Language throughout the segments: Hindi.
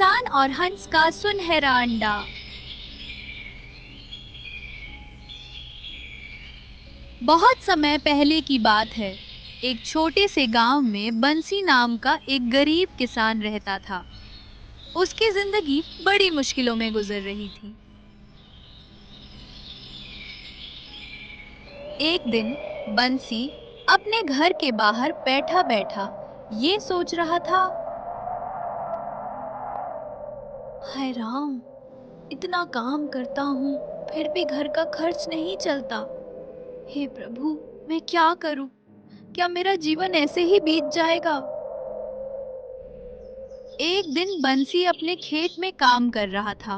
इंसान और हंस का सुनहरा अंडा। बहुत समय पहले की बात है। एक छोटे से गांव में बंसी नाम का एक गरीब किसान रहता था। उसकी जिंदगी बड़ी मुश्किलों में गुजर रही थी। एक दिन बंसी अपने घर के बाहर बैठा बैठा ये सोच रहा था, हाय राम, इतना काम करता हूँ फिर भी घर का खर्च नहीं चलता। हे प्रभु, मैं क्या करूं? क्या मेरा जीवन ऐसे ही बीत जाएगा? एक दिन बंसी अपने खेत में काम कर रहा था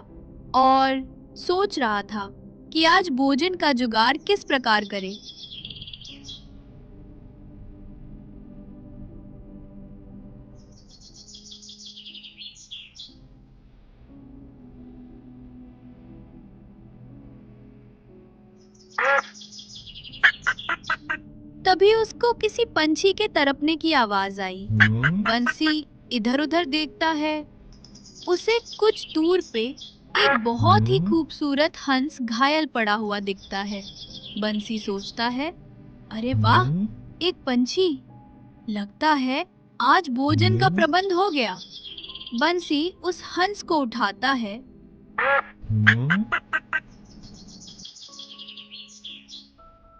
और सोच रहा था कि आज भोजन का जुगाड़ किस प्रकार करे। तभी उसको किसी पंछी के तड़पने की आवाज आई। बंसी इधर-उधर देखता है। उसे कुछ दूर पे एक बहुत ही खूबसूरत हंस घायल पड़ा हुआ दिखता है। बंसी सोचता है, अरे वाह, एक पंछी! लगता है आज भोजन का प्रबंध हो गया। बंसी उस हंस को उठाता है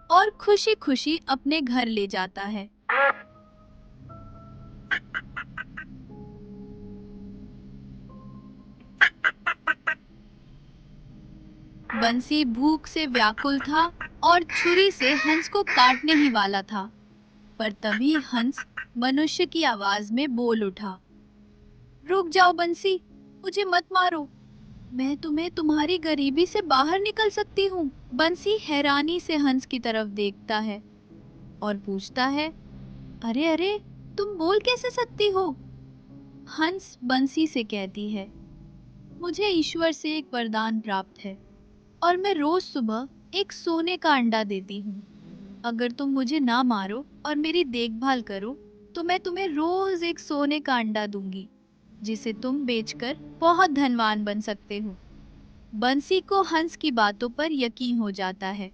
और खुशी-खुशी अपने घर ले जाता है। बंसी भूख से व्याकुल था और छुरी से हंस को काटने ही वाला था, पर तभी हंस मनुष्य की आवाज में बोल उठा, रुक जाओ बंसी, मुझे मत मारो। मैं तुम्हें तुम्हारी गरीबी से बाहर निकल सकती हूँ। बंसी हैरानी से हंस की तरफ देखता है और पूछता है, अरे अरे, तुम बोल कैसे सकती हो? हंस बंसी से कहती है, मुझे ईश्वर से एक वरदान प्राप्त है और मैं रोज सुबह एक सोने का अंडा देती हूँ। अगर तुम मुझे ना मारो और मेरी देखभाल करो तो मैं तुम्हें रोज एक सोने का अंडा दूंगी, जिसे तुम बेचकर बहुत धनवान बन सकते हो। बंसी को हंस की बातों पर यकीन हो जाता है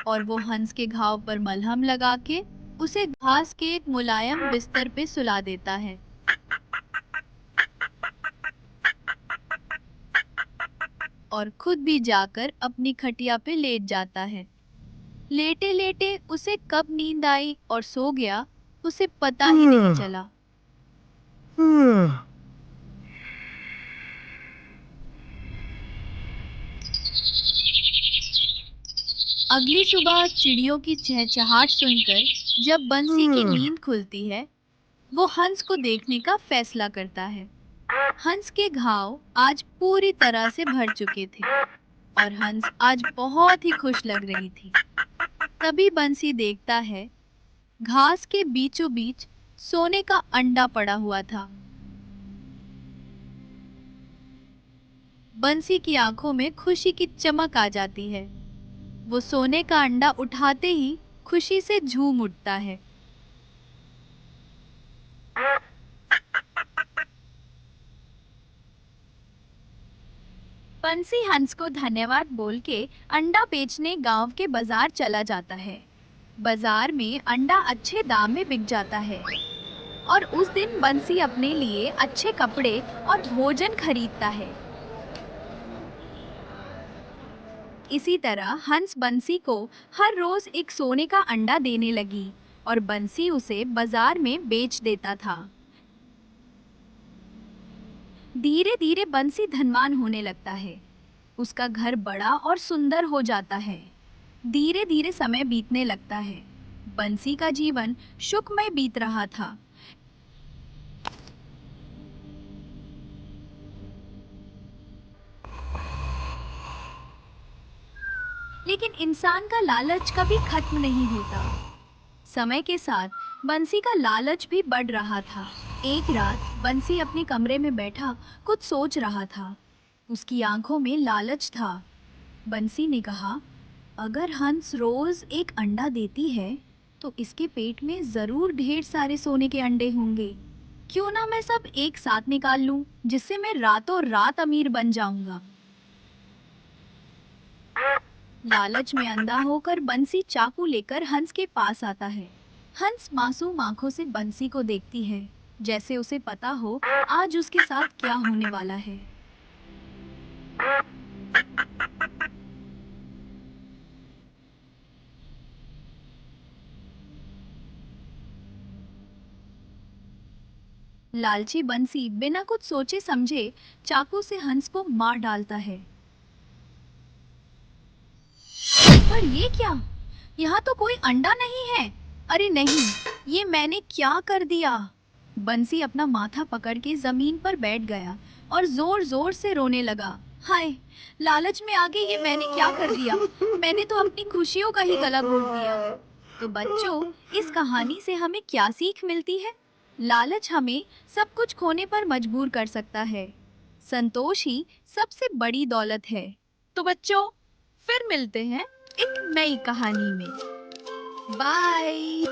और वो हंस के घाव पर मलहम लगा के उसे घास के एक मुलायम बिस्तर पे सुला देता है और खुद भी जाकर अपनी खटिया पे लेट जाता है। लेटे लेटे उसे कब नींद आई और सो गया, उसे पता ही नहीं चला। अगली सुबह चिड़ियों की चहचहाट सुनकर जब बंसी की नींद खुलती है, वो हंस को देखने का फैसला करता है। हंस के घाव आज पूरी तरह से भर चुके थे और हंस आज बहुत ही खुश लग रही थी। तभी बंसी देखता है, घास के बीचों बीच सोने का अंडा पड़ा हुआ था। बंसी की आंखों में खुशी की चमक आ जाती है। वो सोने का अंडा उठाते ही खुशी से झूम उठता है। बंसी हंस को धन्यवाद बोल के अंडा बेचने गांव के बाजार चला जाता है। बाजार में अंडा अच्छे दाम में बिक जाता है और उस दिन बंसी अपने लिए अच्छे कपड़े और भोजन खरीदता है। इसी तरह हंस बंसी को हर रोज एक सोने का अंडा देने लगी और बंसी उसे बाजार में बेच देता था। धीरे धीरे बंसी धनवान होने लगता है। उसका घर बड़ा और सुंदर हो जाता है। धीरे धीरे समय बीतने लगता है। बंसी का जीवन सुखमय बीत रहा था। लेकिन इंसान का लालच कभी खत्म नहीं होता। समय के साथ बंसी का लालच भी बढ़ रहा था। एक रात बंसी अपने कमरे में बैठा कुछ सोच रहा था। उसकी आंखों में लालच था। बंसी ने कहा, अगर हंस रोज एक अंडा देती है तो इसके पेट में जरूर ढेर सारे सोने के अंडे होंगे। क्यों ना मैं सब एक साथ निकाल लूं, जिससे मैं रातों रात अमीर बन जाऊंगा। लालच में अंधा होकर बंसी चाकू लेकर हंस के पास आता है। हंस मासूम आंखों से बंसी को देखती है, जैसे उसे पता हो आज उसके साथ क्या होने वाला है। लालची बंसी बिना कुछ सोचे समझे चाकू से हंस को मार डालता है। पर ये क्या? यहाँ तो कोई अंडा नहीं है। अरे नहीं, ये मैंने क्या कर दिया? बंसी अपना माथा पकड़ के जमीन पर बैठ गया और जोर जोर से रोने लगा। हाय, लालच में आके ये मैंने क्या कर दिया? मैंने तो अपनी खुशियों का ही गला घोट दिया। तो बच्चों, इस कहानी से हमें क्या सीख मिलती है? लालच हमें सब कुछ खोने पर मजबूर कर सकता है। संतोष ही सबसे बड़ी दौलत है। तो बच्चों, फिर मिलते हैं एक नई कहानी में। बाय।